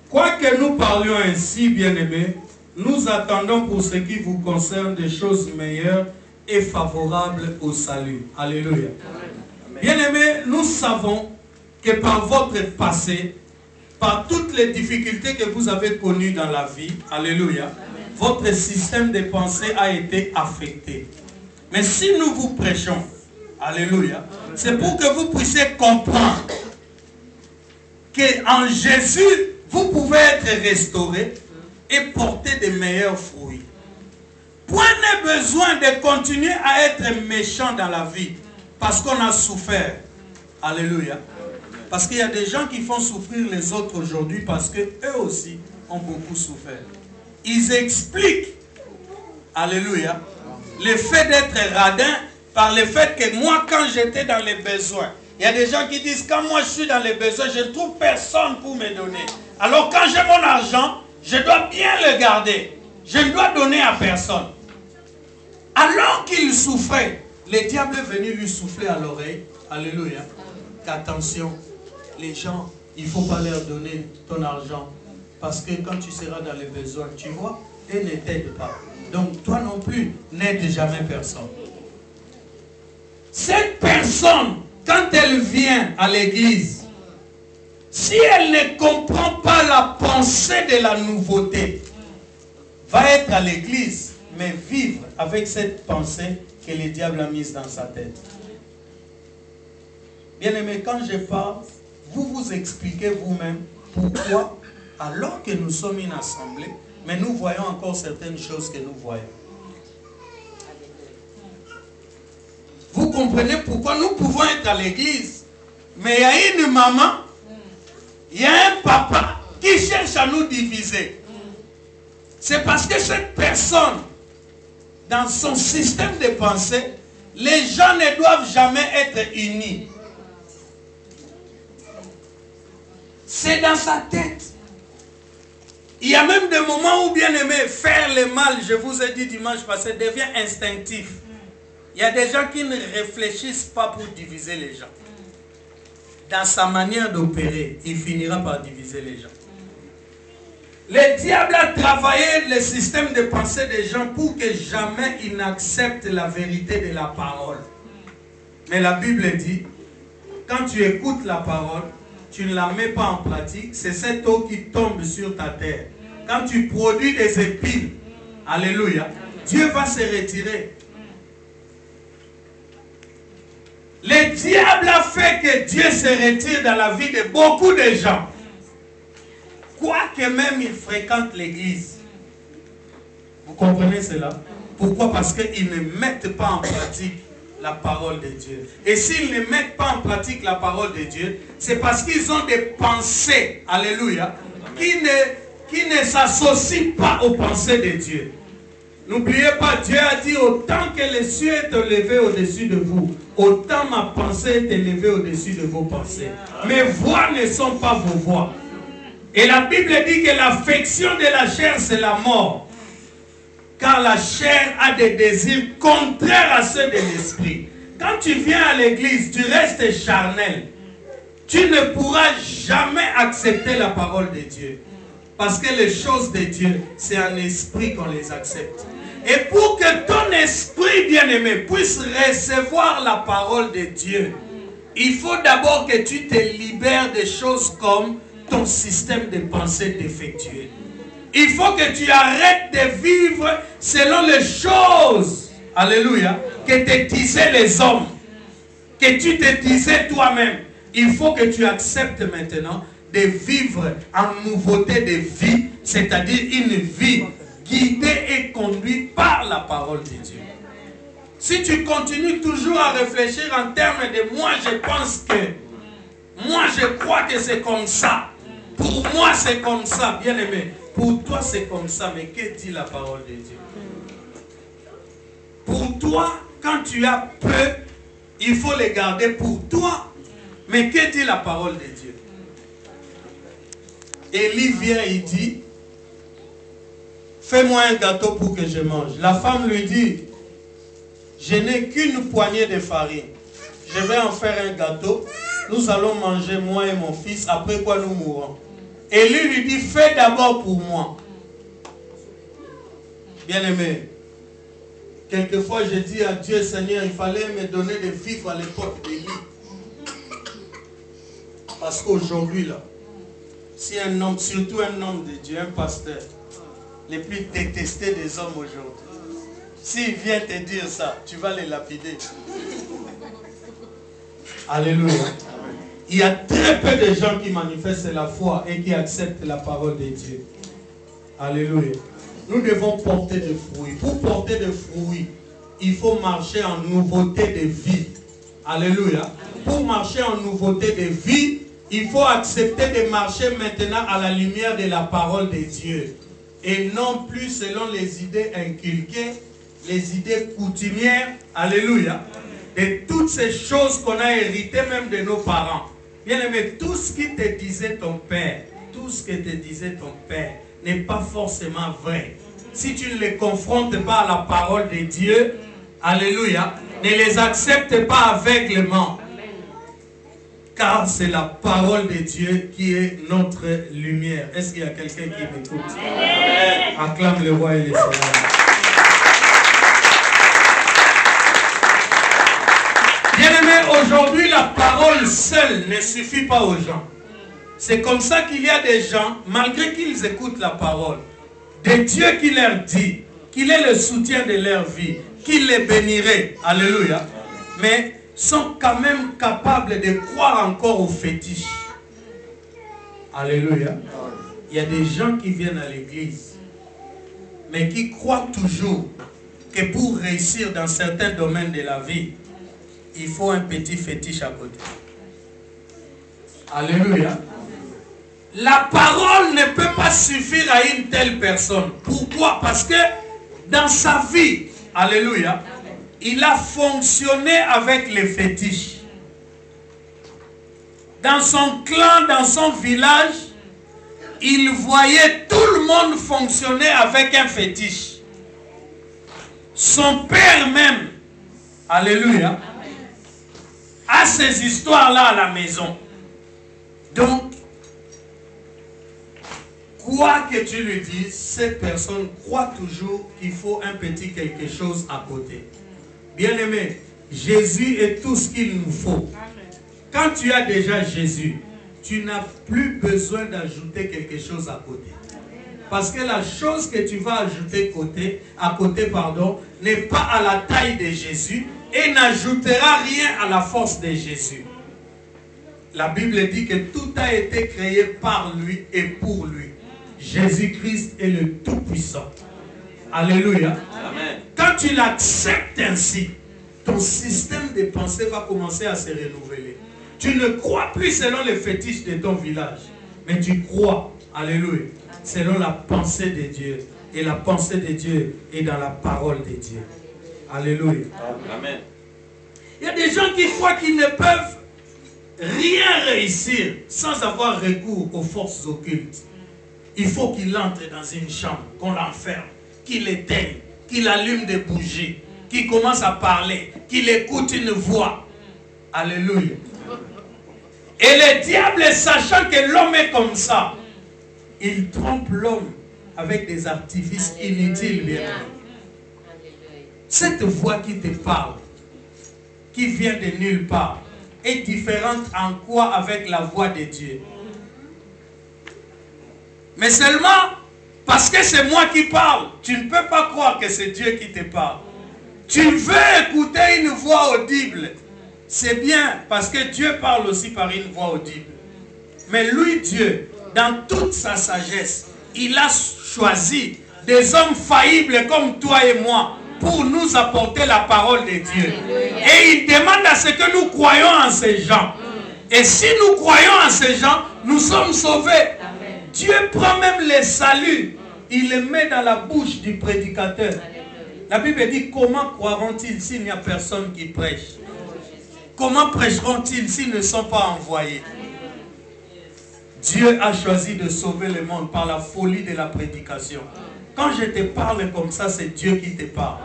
Quoique nous parlions ainsi, bien-aimés, nous attendons pour ce qui vous concerne des choses meilleures et favorables au salut. Alléluia. Bien-aimés, nous savons que par votre passé, par toutes les difficultés que vous avez connues dans la vie, alléluia, votre système de pensée a été affecté. Mais si nous vous prêchons, alléluia, c'est pour que vous puissiez comprendre qu'en Jésus, vous pouvez être restauré et porter de meilleurs fruits. Point n'est besoin de continuer à être méchant dans la vie parce qu'on a souffert. Alléluia. Parce qu'il y a des gens qui font souffrir les autres aujourd'hui parce qu'eux aussi ont beaucoup souffert. Ils expliquent, alléluia, le fait d'être radin par le fait que moi, quand j'étais dans les besoins, il y a des gens qui disent, quand moi je suis dans les besoins, je ne trouve personne pour me donner. Alors quand j'ai mon argent, je dois bien le garder. Je ne dois donner à personne. Alors qu'il souffrait, le diable est venu lui souffler à l'oreille. Alléluia. Attention, les gens, il ne faut pas leur donner ton argent. Parce que quand tu seras dans les besoins, tu vois, et ne t'aide pas. Donc toi non plus, n'aide jamais personne. Cette personne, quand elle vient à l'église, si elle ne comprend pas la pensée de la nouveauté, va être à l'église, mais vivre avec cette pensée que le diable a mise dans sa tête. Bien-aimé, quand je parle, vous vous expliquez vous-même pourquoi, alors que nous sommes une assemblée, mais nous voyons encore certaines choses que nous voyons. Vous comprenez pourquoi nous pouvons être à l'église, mais il y a une maman, il y a un papa qui cherche à nous diviser. C'est parce que cette personne, dans son système de pensée, les gens ne doivent jamais être unis. C'est dans sa tête. Il y a même des moments où, bien aimé, faire le mal, je vous ai dit dimanche passé, devient instinctif. Il y a des gens qui ne réfléchissent pas pour diviser les gens. Dans sa manière d'opérer, il finira par diviser les gens. Le diable a travaillé le système de pensée des gens pour que jamais ils n'acceptent la vérité de la parole. Mais la Bible dit, quand tu écoutes la parole, tu ne la mets pas en pratique, c'est cette eau qui tombe sur ta terre. Quand tu produis des épines, alléluia, Dieu va se retirer. Le diable a fait que Dieu se retire dans la vie de beaucoup de gens. Quoique même ils fréquentent l'église. Vous comprenez cela? Pourquoi? Parce qu'ils ne mettent pas en pratique la parole de Dieu. Et s'ils ne mettent pas en pratique la parole de Dieu, c'est parce qu'ils ont des pensées, alléluia, qui ne s'associent pas aux pensées de Dieu. N'oubliez pas, Dieu a dit, autant que les cieux est élevé au-dessus de vous, autant ma pensée est élevée au-dessus de vos pensées. Mes voix ne sont pas vos voix. Et la Bible dit que l'affection de la chair, c'est la mort. Car la chair a des désirs contraires à ceux de l'esprit. Quand tu viens à l'église, tu restes charnel. Tu ne pourras jamais accepter la parole de Dieu. Parce que les choses de Dieu, c'est en esprit qu'on les accepte. Et pour que ton esprit bien-aimé puisse recevoir la parole de Dieu, il faut d'abord que tu te libères des choses comme ton système de pensée défectueux. Il faut que tu arrêtes de vivre selon les choses, alléluia, que te disaient les hommes, que tu te disais toi-même. Il faut que tu acceptes maintenant de vivre en nouveauté de vie, c'est-à-dire une vie guidée et conduite par la parole de Dieu. Si tu continues toujours à réfléchir en termes de moi je pense que, moi je crois que c'est comme ça, pour moi c'est comme ça, bien aimé, pour toi c'est comme ça, mais que dit la parole de Dieu? Pour toi, quand tu as peu, il faut les garder pour toi, mais que dit la parole de Dieu? Élie vient, il dit, fais-moi un gâteau pour que je mange. La femme lui dit, je n'ai qu'une poignée de farine. Je vais en faire un gâteau. Nous allons manger, moi et mon fils, après quoi nous mourrons. Élie lui dit, fais d'abord pour moi. Bien-aimé, quelquefois je dis à Dieu, Seigneur, il fallait me donner de vivre à l'époque d'Élie. Parce qu'aujourd'hui, là, si un homme, surtout un homme de Dieu, un pasteur, les plus détestés des hommes aujourd'hui, s'il vient te dire ça, tu vas les lapider. Alléluia. Il y a très peu de gens qui manifestent la foi et qui acceptent la parole de Dieu. Alléluia. Nous devons porter des fruits. Pour porter des fruits, il faut marcher en nouveauté de vie. Alléluia. Pour marcher en nouveauté de vie, il faut accepter de marcher maintenant à la lumière de la parole de Dieu. Et non plus selon les idées inculquées, les idées coutumières. Alléluia. Et toutes ces choses qu'on a héritées même de nos parents. Bien aimé, tout ce qui te disait ton père, tout ce que te disait ton père n'est pas forcément vrai. Si tu ne les confrontes pas à la parole de Dieu, alléluia, ne les accepte pas aveuglément. Car c'est la parole de Dieu qui est notre lumière. Est-ce qu'il y a quelqu'un qui m'écoute? Acclame le roi et le Seigneur. Bien-aimé, aujourd'hui, la parole seule ne suffit pas aux gens. C'est comme ça qu'il y a des gens, malgré qu'ils écoutent la parole, de Dieu qui leur dit qu'il est le soutien de leur vie, qu'il les bénirait, alléluia, mais sont quand même capables de croire encore aux fétiches. Alléluia. Il y a des gens qui viennent à l'église, mais qui croient toujours que pour réussir dans certains domaines de la vie, il faut un petit fétiche à côté. Alléluia. La parole ne peut pas suffire à une telle personne. Pourquoi? Parce que dans sa vie, alléluia, il a fonctionné avec les fétiches. Dans son clan, dans son village, il voyait tout le monde fonctionner avec un fétiche. Son père même, alléluia, a ces histoires-là à la maison. Donc, quoi que tu lui dises, cette personne croit toujours qu'il faut un petit quelque chose à côté. Bien-aimé, Jésus est tout ce qu'il nous faut. Quand tu as déjà Jésus, tu n'as plus besoin d'ajouter quelque chose à côté. Parce que la chose que tu vas ajouter à côté, n'est pas à la taille de Jésus et n'ajoutera rien à la force de Jésus. La Bible dit que tout a été créé par lui et pour lui. Jésus-Christ est le Tout-Puissant. Alléluia. Amen. Quand tu l'acceptes ainsi, ton système de pensée va commencer à se renouveler. Tu ne crois plus selon les fétiches de ton village, mais tu crois, alléluia, selon la pensée de Dieu. Et la pensée de Dieu est dans la parole de Dieu. Alléluia. Amen. Il y a des gens qui croient qu'ils ne peuvent rien réussir sans avoir recours aux forces occultes. Il faut qu'il entre dans une chambre, qu'on l'enferme, qu'il éteigne, qu'il allume des bougies, qu'il commence à parler, qu'il écoute une voix. Alléluia. Et le diable, sachant que l'homme est comme ça, il trompe l'homme avec des artifices inutiles, bien aimé. Cette voix qui te parle, qui vient de nulle part, est différente en quoi avec la voix de Dieu? Mais seulement parce que c'est moi qui parle, tu ne peux pas croire que c'est Dieu qui te parle. Tu veux écouter une voix audible. C'est bien parce que Dieu parle aussi par une voix audible. Mais lui, Dieu, dans toute sa sagesse, il a choisi des hommes faillibles comme toi et moi pour nous apporter la parole de Dieu. Et il demande à ce que nous croyions en ces gens. Et si nous croyons en ces gens, nous sommes sauvés. Dieu prend même les saluts, il les met dans la bouche du prédicateur. La Bible dit, comment croiront-ils s'il n'y a personne qui prêche? Comment prêcheront-ils s'ils ne sont pas envoyés? Dieu a choisi de sauver le monde par la folie de la prédication. Quand je te parle comme ça, c'est Dieu qui te parle.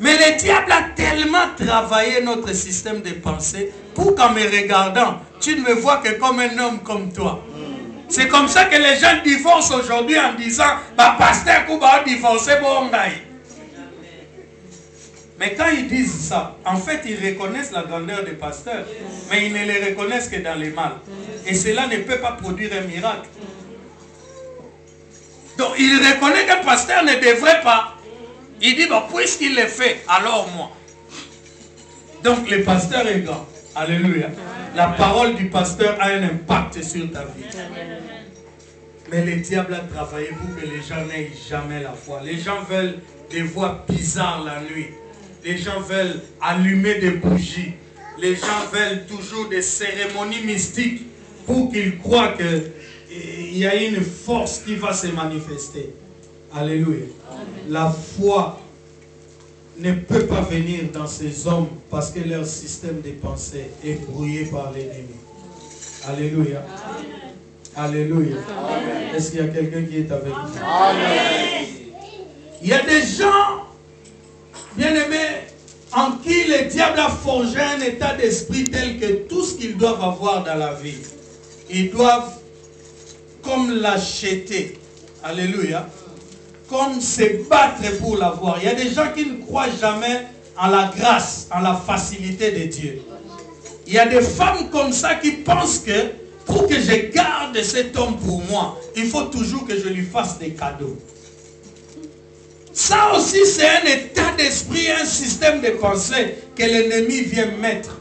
Mais le diable a tellement travaillé notre système de pensée pour qu'en me regardant, tu ne me vois que comme un homme comme toi. C'est comme ça que les gens divorcent aujourd'hui en disant bah, pasteur Kouba divorcé bon gaï. Mais quand ils disent ça, en fait ils reconnaissent la grandeur des pasteurs, mais ils ne les reconnaissent que dans les mal. Et cela ne peut pas produire un miracle. Donc il reconnaît qu'un pasteur ne devrait pas. Il dit bah, puisqu'il le fait, alors moi. Donc le pasteur est grand. Alléluia. La parole du pasteur a un impact sur ta vie. Mais le diable a travaillé pour que les gens n'aient jamais la foi. Les gens veulent des voix bizarres la nuit. Les gens veulent allumer des bougies. Les gens veulent toujours des cérémonies mystiques pour qu'ils croient qu'il y a une force qui va se manifester. Alléluia. La foi ne peut pas venir dans ces hommes parce que leur système de pensée est brouillé par l'ennemi. Alléluia. Alléluia. Est-ce qu'il y a quelqu'un qui est avec nous? Amen. Il y a des gens, bien aimés, en qui le diable a forgé un état d'esprit tel que tout ce qu'ils doivent avoir dans la vie, ils doivent comme l'acheter. Alléluia. Comme se battre pour l'avoir. Il y a des gens qui ne croient jamais en la grâce, en la facilité de Dieu. Il y a des femmes comme ça qui pensent que pour que je garde cet homme pour moi, il faut toujours que je lui fasse des cadeaux. Ça aussi, c'est un état d'esprit, un système de pensée que l'ennemi vient mettre.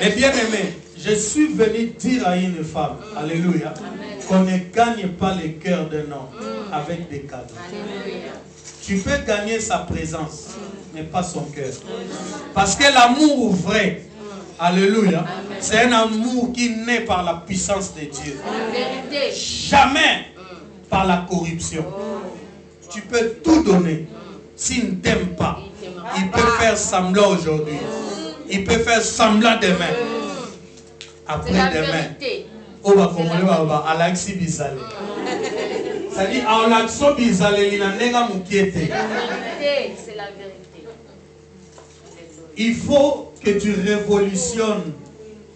Mais bien aimé, je suis venu dire à une femme, alléluia, qu'on ne gagne pas le cœur d'un homme avec des cadeaux. Alléluia. Tu peux gagner sa présence, mais pas son cœur. Parce que l'amour vrai, alléluia, c'est un amour qui naît par la puissance de Dieu. Jamais par la corruption. Tu peux tout donner. S'il ne t'aime pas, il peut faire semblant aujourd'hui. Il peut faire semblant demain. Après-demain. On va commencer à Alexis Bizalé. C'est-à-dire, à Alexis Bizalé, il n'a pas de c'est la vérité. Il faut que tu révolutionnes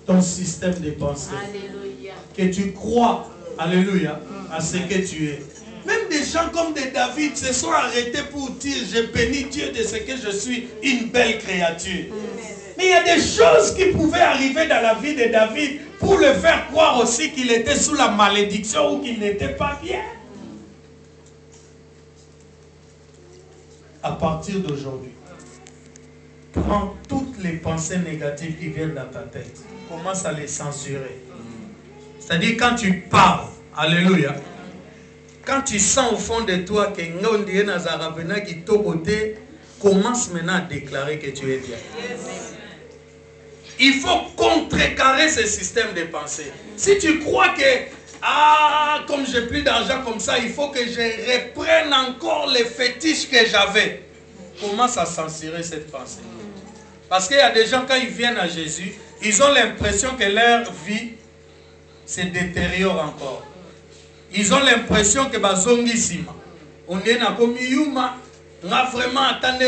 ton système de pensée. Alléluia. Que tu crois, alléluia, à ce que tu es. Même des gens comme des David se sont arrêtés pour dire, je bénis Dieu de ce que je suis une belle créature. Mais il y a des choses qui pouvaient arriver dans la vie de David pour le faire croire aussi qu'il était sous la malédiction ou qu'il n'était pas bien. À partir d'aujourd'hui, prends toutes les pensées négatives qui viennent dans ta tête. Commence à les censurer. C'est-à-dire quand tu parles, alléluia, quand tu sens au fond de toi que Ngondi Nazarabena qui t'a beauté, commence maintenant à déclarer que tu es bien. Il faut contrecarrer ce système de pensée. Si tu crois que, comme j'ai plus d'argent comme ça, il faut que je reprenne encore les fétiches que j'avais. Commence à censurer cette pensée. Parce qu'il y a des gens, quand ils viennent à Jésus, ils ont l'impression que leur vie se détériore encore. Ils ont l'impression que bazongi sima. On est na komi yuma, on a vraiment attendu